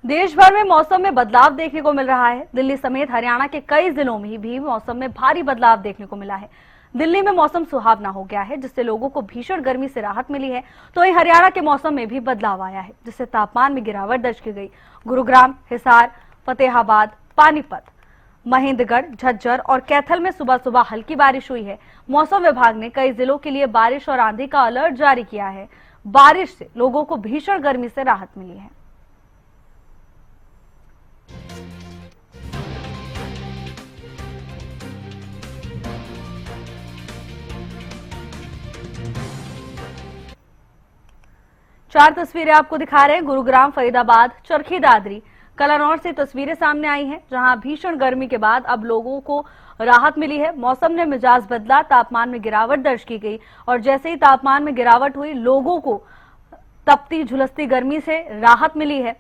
देश भर में मौसम में बदलाव देखने को मिल रहा है। दिल्ली समेत हरियाणा के कई जिलों में भी मौसम में भारी बदलाव देखने को मिला है। दिल्ली में मौसम सुहावना हो गया है, जिससे लोगों को भीषण गर्मी से राहत मिली है। तो वहीं हरियाणा के मौसम में भी बदलाव आया है, जिससे तापमान में गिरावट दर्ज की गई। गुरुग्राम, हिसार, फतेहाबाद, पानीपत, महेंद्रगढ़, झज्जर और कैथल में सुबह सुबह हल्की बारिश हुई है। मौसम विभाग ने कई जिलों के लिए बारिश और आंधी का अलर्ट जारी किया है। बारिश से लोगों को भीषण गर्मी से राहत मिली है। चार तस्वीरें आपको दिखा रहे हैं। गुरुग्राम, फरीदाबाद, चरखी दादरी, कलानौर से तस्वीरें सामने आई हैं, जहां भीषण गर्मी के बाद अब लोगों को राहत मिली है। मौसम ने मिजाज बदला, तापमान में गिरावट दर्ज की गई और जैसे ही तापमान में गिरावट हुई, लोगों को तपती झुलसती गर्मी से राहत मिली है।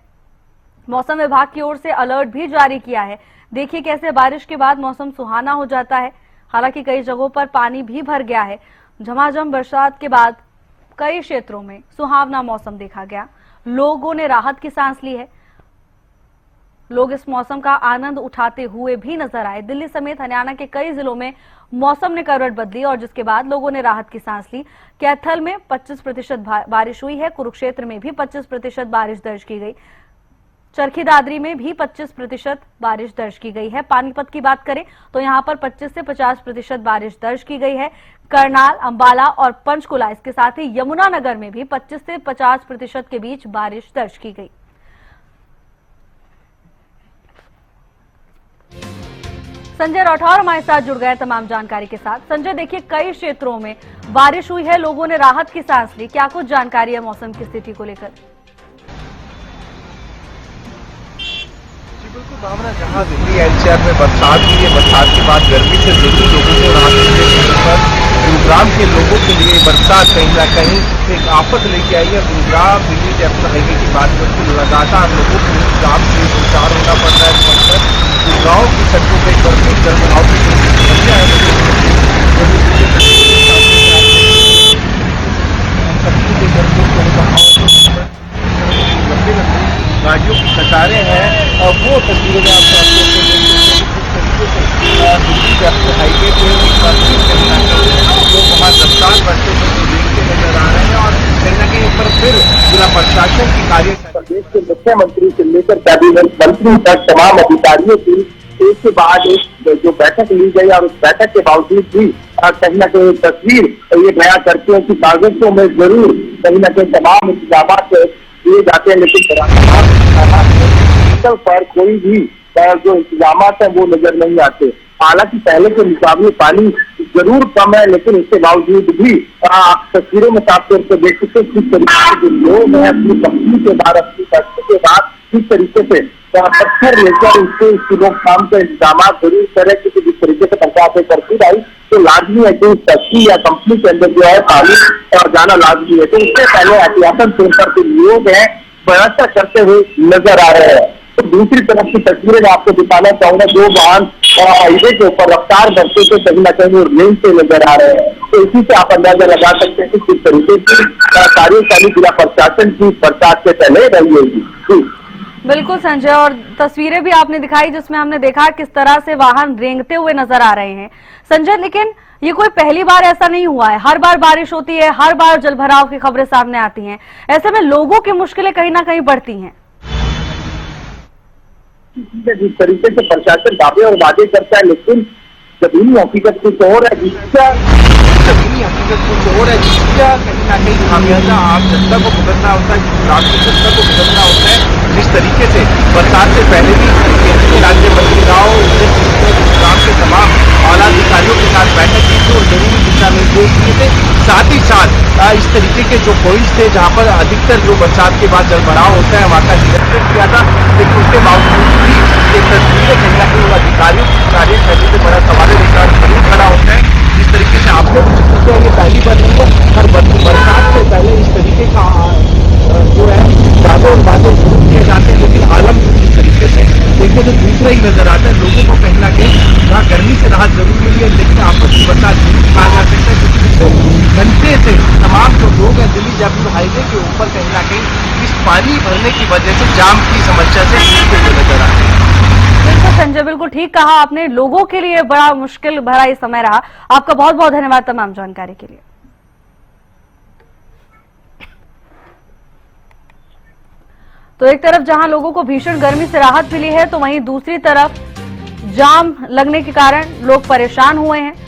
मौसम विभाग की ओर से अलर्ट भी जारी किया है। देखिए कैसे बारिश के बाद मौसम सुहाना हो जाता है। हालांकि कई जगहों पर पानी भी भर गया है। झमाझम बरसात के बाद कई क्षेत्रों में सुहावना मौसम देखा गया। लोगों ने राहत की सांस ली है। लोग इस मौसम का आनंद उठाते हुए भी नजर आए। दिल्ली समेत हरियाणा के कई जिलों में मौसम ने करवट बदली और जिसके बाद लोगों ने राहत की सांस ली। कैथल में 25% बारिश हुई है। कुरुक्षेत्र में भी 25% बारिश दर्ज की गई। चरखी दादरी में भी 25% बारिश दर्ज की गई है। पानीपत की बात करें तो यहां पर 25 से 50% बारिश दर्ज की गई है। करनाल, अंबाला और पंचकुला, इसके साथ ही यमुनानगर में भी 25 से 50% के बीच बारिश दर्ज की गई। संजय राठौर हमारे साथ जुड़ गए तमाम जानकारी के साथ। संजय, देखिए कई क्षेत्रों में बारिश हुई है, लोगों ने राहत की सांस ली। क्या कुछ जानकारी है मौसम की स्थिति को लेकर? बिल्कुल भावना, जहां दिल्ली एनसीआर में बरसात हुई है, बरसात के बाद गर्मी से जरूर लोगों को राहत मिलने पर गुरुग्राम के लोगों के लिए बरसात कहीं ना कहीं एक आफत लेके आई है। गुरुग्राम दिल्ली जयपुर हाईवे की बात करते लगातार लोगों को जाम से गुजार होना पड़ रहा है। गुरुग्राम की सड़कों पर गर्मी जलभराव की समस्या है। गाड़ियों की कतारें हैं और वो तस्वीरें में आपको दिल्ली जयपुर हाईवे पे जो वहाँ रफ्तार बढ़ते हुए देखते नजर आ रहे हैं और कहीं ना कहीं पर फिर जिला प्रशासन की कार्य प्रदेश के मुख्यमंत्री से लेकर कैबिनेट मंत्री तक तमाम अधिकारियों की एक के बाद एक जो बैठक ली गई और उस बैठक के बावजूद भी कहीं ना कहीं तस्वीर ये बयां करते हैं कि कागजों में जरूर कहीं ना कहीं तमाम इंतजाम दिए जाते हैं, लेकिन पर कोई भी जो इंतजाम है वो नजर नहीं आते। हालांकि पहले के मुकाबले पानी जरूर कम है, लेकिन इसके बावजूद भी आप तस्वीरों में साफ तौर पर देख सकते हैं किस तरीके से लोग हैं अपनी कंपनी के बाद, अपनी फैक्ट्री के बाद किस तरीके से पत्थर लेकर उसके रोकथाम का इंतजाम जरूर करें, क्योंकि जिस तरीके से पंचायत करती आई तो लाजमी है कि उस फैक्ट्री या कंपनी के अंदर जो है पानी और जाना लाजमी है। तो इससे पहले एहतियातन तौर पर जो लोग हैं व्यवस्था करते हुए नजर आ रहे हैं। तो दूसरी तरफ की तस्वीरें मैं आपको दिखाना चाहूंगा। जो वाहन हाईवे के ऊपर रफ्तार बढ़ते थे कहीं ना कहीं रेंज से नजर आ रहे हैं। तो इसी से आप अंदाजा लगा सकते हैं कि किस तरीके की कार्यशाली जिला प्रशासन की बरसात से पहले रही होगी। बिल्कुल संजय, और तस्वीरें भी आपने दिखाई जिसमें हमने देखा किस तरह से वाहन रेंगते हुए नजर आ रहे हैं। संजय, लेकिन ये कोई पहली बार ऐसा नहीं हुआ है। हर बार बारिश होती है, हर बार जलभराव की खबरें सामने आती हैं। ऐसे में लोगों की मुश्किलें कहीं ना कहीं बढ़ती हैं। जिस तरीके से प्रशासन दावे और वादे करता है, लेकिन जमीनी हकीकत कुछ और है, जमीनी हकीकत कुछ और है, जिसका कहीं ना कहीं खामियाजा आम जनता को भुगतना होता है, राष्ट्रीय जनता को भुगतना होता है। जिस तरीके से बरसात से पहले भी केंद्रीय राज्य मंत्री राव गुरुग्राम के तमाम आला अधिकारियों के साथ बैठक की थी और जरूरी दिशा निर्देश दिए थे। साथ ही साथ इस तरीके के जो पॉइंट्स थे जहाँ पर अधिकतर जो बरसात के बाद जलभराव होता है वहाँ का निरीक्षण किया था, लेकिन उसके बावजूद भी ये तस्वीरें कहीं ना कहीं कार्ययों की कार्यशैली से बड़ा सवाल लेकर जरूर खड़ा होता है। जिस तरीके से आपने ये पहली बार नहीं है, हर बरसात से पहले इस तरीके का जो है दावे और वादे शुरू किए जाते हैं, लेकिन आलम इस तरीके से देखिए तो दूसरा ही नजर आता है। लोगों को कहीं ना कहीं जहाँ गर्मी से राहत जरूर मिली है, लेकिन आपस की बरसात जरूर कहा जा सकता है, क्योंकि घंटे से तमाम जो लोग हैं दिल्ली जयपुर हाईवे के ऊपर कहीं ना कहीं इस पानी भरने की वजह से जाम की समस्या से जूझते हुए नजर आ रहे हैं। बिल्कुल संजय, बिल्कुल ठीक कहा आपने। लोगों के लिए बड़ा मुश्किल भरा ये समय रहा। आपका बहुत बहुत धन्यवाद तमाम जानकारी के लिए। तो एक तरफ जहां लोगों को भीषण गर्मी से राहत मिली है, तो वहीं दूसरी तरफ जाम लगने के कारण लोग परेशान हुए हैं।